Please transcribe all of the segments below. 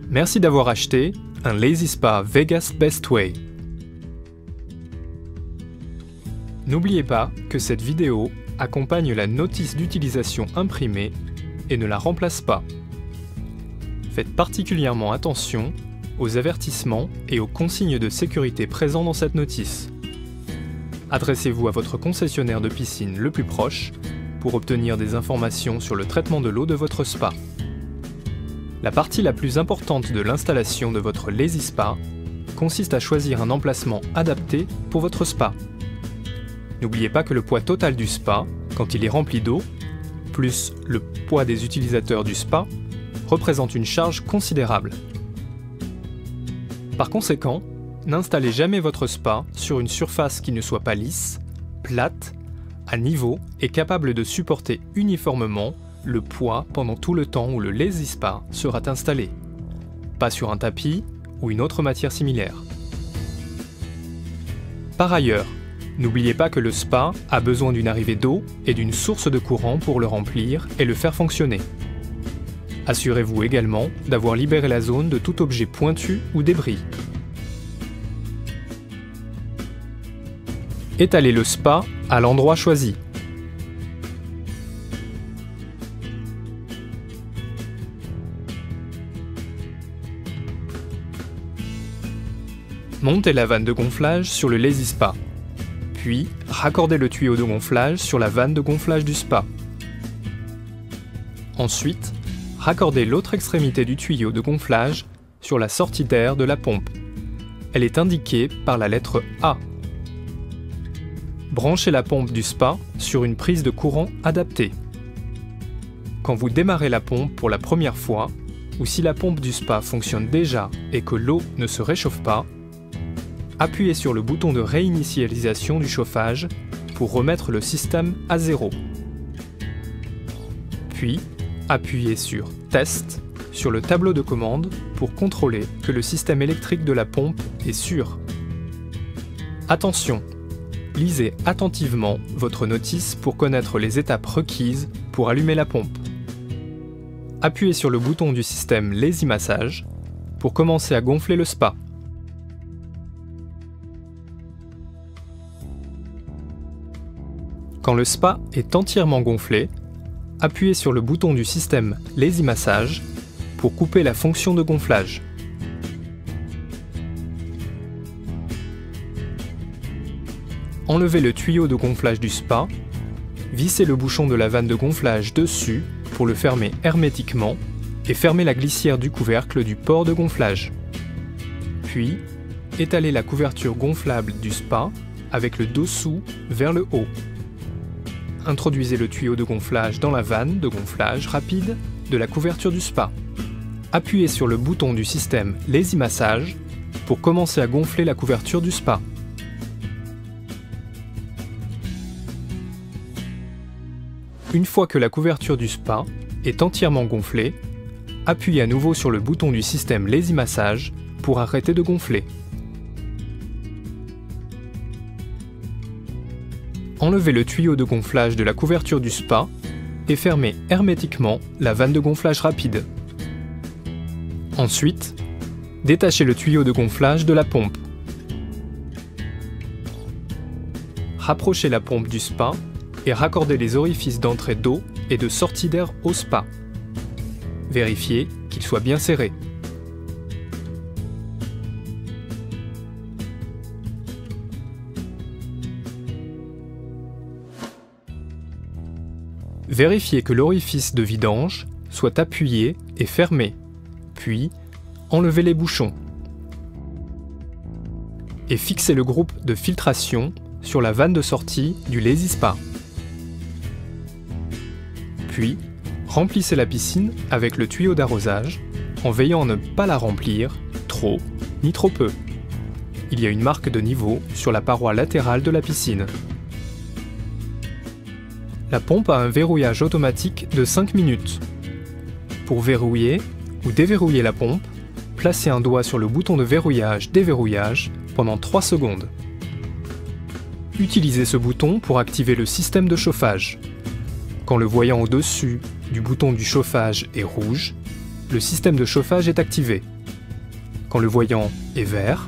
Merci d'avoir acheté un Lazy Spa Vegas Best Way. N'oubliez pas que cette vidéo accompagne la notice d'utilisation imprimée et ne la remplace pas. Faites particulièrement attention aux avertissements et aux consignes de sécurité présents dans cette notice. Adressez-vous à votre concessionnaire de piscine le plus proche pour obtenir des informations sur le traitement de l'eau de votre spa. La partie la plus importante de l'installation de votre Lazy Spa consiste à choisir un emplacement adapté pour votre spa. N'oubliez pas que le poids total du spa, quand il est rempli d'eau, plus le poids des utilisateurs du spa, représente une charge considérable. Par conséquent, n'installez jamais votre spa sur une surface qui ne soit pas lisse, plate, à niveau et capable de supporter uniformément le poids pendant tout le temps où le Lazy Spa sera installé, pas sur un tapis ou une autre matière similaire. Par ailleurs, n'oubliez pas que le spa a besoin d'une arrivée d'eau et d'une source de courant pour le remplir et le faire fonctionner. Assurez-vous également d'avoir libéré la zone de tout objet pointu ou débris. Étalez le spa à l'endroit choisi. Montez la vanne de gonflage sur le Lazy Spa. Puis, raccordez le tuyau de gonflage sur la vanne de gonflage du spa. Ensuite, raccordez l'autre extrémité du tuyau de gonflage sur la sortie d'air de la pompe. Elle est indiquée par la lettre A. Branchez la pompe du spa sur une prise de courant adaptée. Quand vous démarrez la pompe pour la première fois, ou si la pompe du spa fonctionne déjà et que l'eau ne se réchauffe pas, appuyez sur le bouton de réinitialisation du chauffage pour remettre le système à 0. Puis, appuyez sur Test sur le tableau de commande pour contrôler que le système électrique de la pompe est sûr. Attention, lisez attentivement votre notice pour connaître les étapes requises pour allumer la pompe. Appuyez sur le bouton du système Lazy Massage pour commencer à gonfler le spa. Quand le spa est entièrement gonflé, appuyez sur le bouton du système Lazy Massage pour couper la fonction de gonflage. Enlevez le tuyau de gonflage du spa, vissez le bouchon de la vanne de gonflage dessus pour le fermer hermétiquement et fermez la glissière du couvercle du port de gonflage. Puis, étalez la couverture gonflable du spa avec le dessous vers le haut. Introduisez le tuyau de gonflage dans la vanne de gonflage rapide de la couverture du spa. Appuyez sur le bouton du système Lazy Massage pour commencer à gonfler la couverture du spa. Une fois que la couverture du spa est entièrement gonflée, appuyez à nouveau sur le bouton du système Lazy Massage pour arrêter de gonfler. Enlevez le tuyau de gonflage de la couverture du spa et fermez hermétiquement la vanne de gonflage rapide. Ensuite, détachez le tuyau de gonflage de la pompe. Rapprochez la pompe du spa et raccordez les orifices d'entrée d'eau et de sortie d'air au spa. Vérifiez qu'ils soient bien serrés. Vérifiez que l'orifice de vidange soit appuyé et fermé, puis enlevez les bouchons. Et fixez le groupe de filtration sur la vanne de sortie du Lazy Spa. Puis, remplissez la piscine avec le tuyau d'arrosage en veillant à ne pas la remplir trop ni trop peu. Il y a une marque de niveau sur la paroi latérale de la piscine. La pompe a un verrouillage automatique de 5 minutes. Pour verrouiller ou déverrouiller la pompe, placez un doigt sur le bouton de verrouillage-déverrouillage pendant 3 secondes. Utilisez ce bouton pour activer le système de chauffage. Quand le voyant au-dessus du bouton du chauffage est rouge, le système de chauffage est activé. Quand le voyant est vert,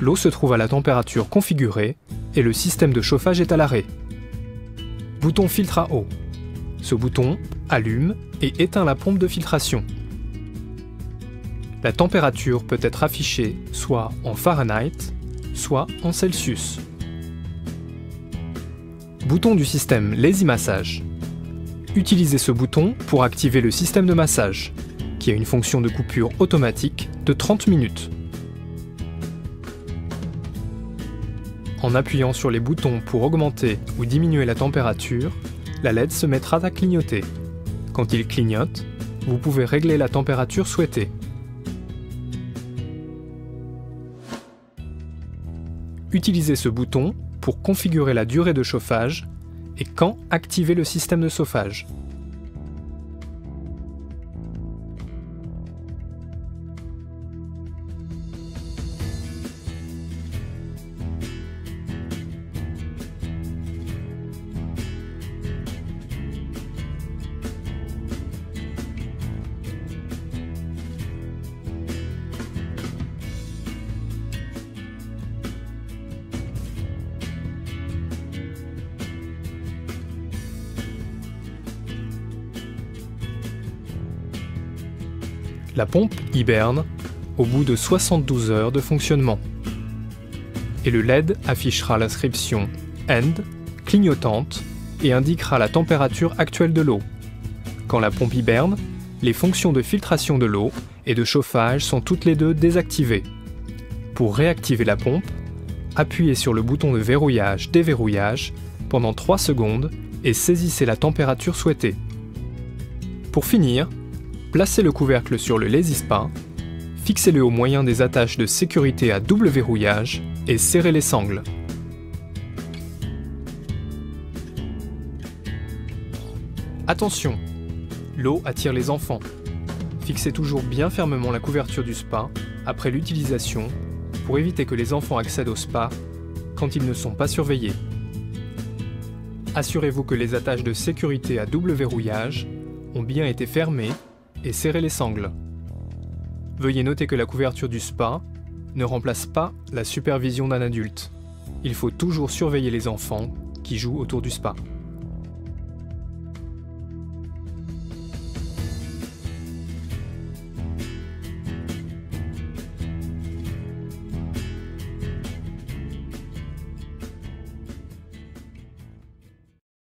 l'eau se trouve à la température configurée et le système de chauffage est à l'arrêt. Bouton filtre à eau. Ce bouton allume et éteint la pompe de filtration. La température peut être affichée soit en Fahrenheit, soit en Celsius. Bouton du système Lazy Massage. Utilisez ce bouton pour activer le système de massage, qui a une fonction de coupure automatique de 30 minutes. En appuyant sur les boutons pour augmenter ou diminuer la température, la LED se mettra à clignoter. Quand il clignote, vous pouvez régler la température souhaitée. Utilisez ce bouton pour configurer la durée de chauffage et quand activer le système de chauffage. La pompe hiberne au bout de 72 heures de fonctionnement. Et le LED affichera l'inscription End, clignotante, et indiquera la température actuelle de l'eau. Quand la pompe hiberne, les fonctions de filtration de l'eau et de chauffage sont toutes les deux désactivées. Pour réactiver la pompe, appuyez sur le bouton de verrouillage-déverrouillage pendant 3 secondes et saisissez la température souhaitée. Pour finir, placez le couvercle sur le Lazy Spa, fixez-le au moyen des attaches de sécurité à double verrouillage et serrez les sangles. Attention, l'eau attire les enfants. Fixez toujours bien fermement la couverture du spa après l'utilisation pour éviter que les enfants accèdent au spa quand ils ne sont pas surveillés. Assurez-vous que les attaches de sécurité à double verrouillage ont bien été fermées et serrez les sangles. Veuillez noter que la couverture du spa ne remplace pas la supervision d'un adulte. Il faut toujours surveiller les enfants qui jouent autour du spa.